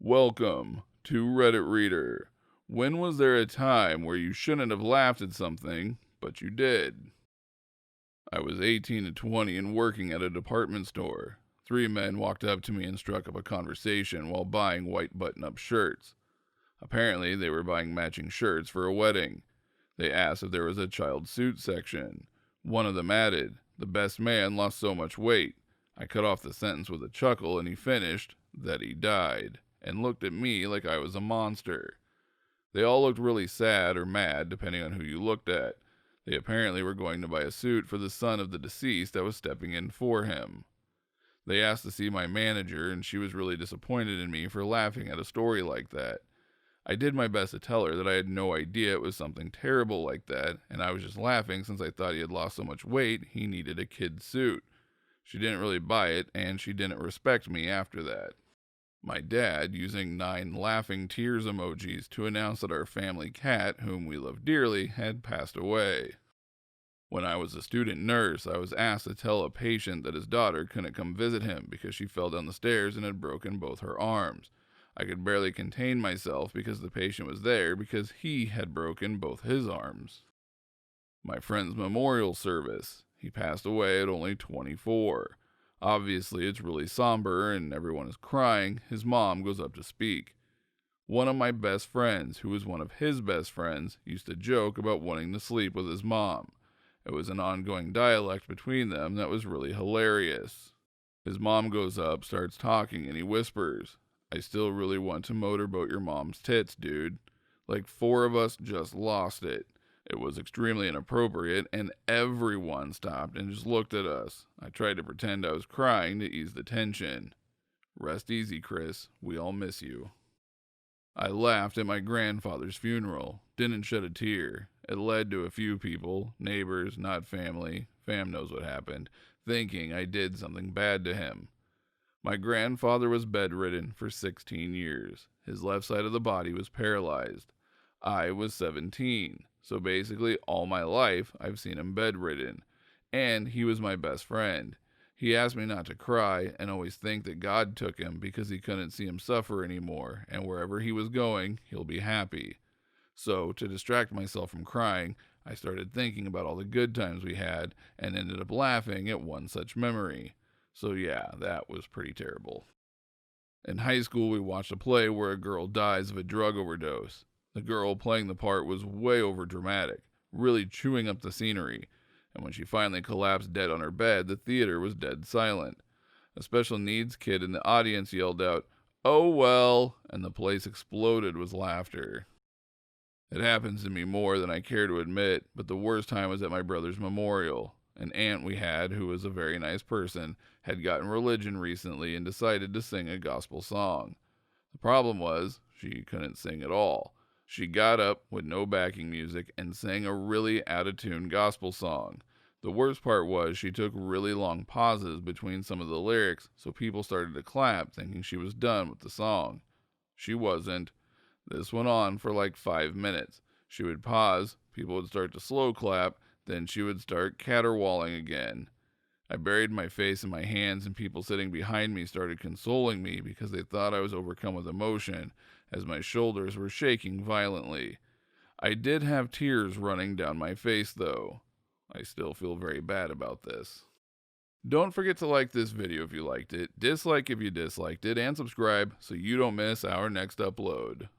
Welcome to Reddit Reader. When was there a time where you shouldn't have laughed at something, but you did? I was 18 to 20 and working at a department store. Three men walked up to me and struck up a conversation while buying white button-up shirts. Apparently, they were buying matching shirts for a wedding. They asked if there was a child suit section. One of them added, "The best man lost so much weight." I cut off the sentence with a chuckle and he finished, "that he died," and looked at me like I was a monster. They all looked really sad or mad, depending on who you looked at. They apparently were going to buy a suit for the son of the deceased that was stepping in for him. They asked to see my manager, and she was really disappointed in me for laughing at a story like that. I did my best to tell her that I had no idea it was something terrible like that, and I was just laughing since I thought he had lost so much weight he needed a kid suit. She didn't really buy it, and she didn't respect me after that. My dad, using 9 laughing tears emojis to announce that our family cat, whom we love dearly, had passed away. When I was a student nurse, I was asked to tell a patient that his daughter couldn't come visit him because she fell down the stairs and had broken both her arms. I could barely contain myself because the patient was there because he had broken both his arms. My friend's memorial service. He passed away at only 24. Obviously, it's really somber and everyone is crying. His mom goes up to speak. One of my best friends, who was one of his best friends, used to joke about wanting to sleep with his mom. It was an ongoing dialect between them that was really hilarious. His mom goes up, starts talking, and he whispers, "I still really want to motorboat your mom's tits, dude." Like 4 of us just lost it. It was extremely inappropriate, and everyone stopped and just looked at us. I tried to pretend I was crying to ease the tension. Rest easy, Chris. We all miss you. I laughed at my grandfather's funeral. Didn't shed a tear. It led to a few people, neighbors, not family, fam knows what happened, thinking I did something bad to him. My grandfather was bedridden for 16 years. His left side of the body was paralyzed. I was 17. So basically, all my life, I've seen him bedridden. And he was my best friend. He asked me not to cry and always think that God took him because he couldn't see him suffer anymore, and wherever he was going, he'll be happy. So, to distract myself from crying, I started thinking about all the good times we had and ended up laughing at one such memory. So yeah, that was pretty terrible. In high school, we watched a play where a girl dies of a drug overdose. The girl playing the part was way over dramatic, really chewing up the scenery, and when she finally collapsed dead on her bed, the theater was dead silent. A special needs kid in the audience yelled out, "Oh well," and the place exploded with laughter. It happens to me more than I care to admit, but the worst time was at my brother's memorial. An aunt we had, who was a very nice person, had gotten religion recently and decided to sing a gospel song. The problem was, she couldn't sing at all. She got up with no backing music and sang a really out-of-tune gospel song. The worst part was she took really long pauses between some of the lyrics, so people started to clap thinking she was done with the song. She wasn't. This went on for like 5 minutes. She would pause, people would start to slow clap, then she would start caterwauling again. I buried my face in my hands and people sitting behind me started consoling me because they thought I was overcome with emotion, as my shoulders were shaking violently. I did have tears running down my face, though. I still feel very bad about this. Don't forget to like this video if you liked it, dislike if you disliked it, and subscribe so you don't miss our next upload.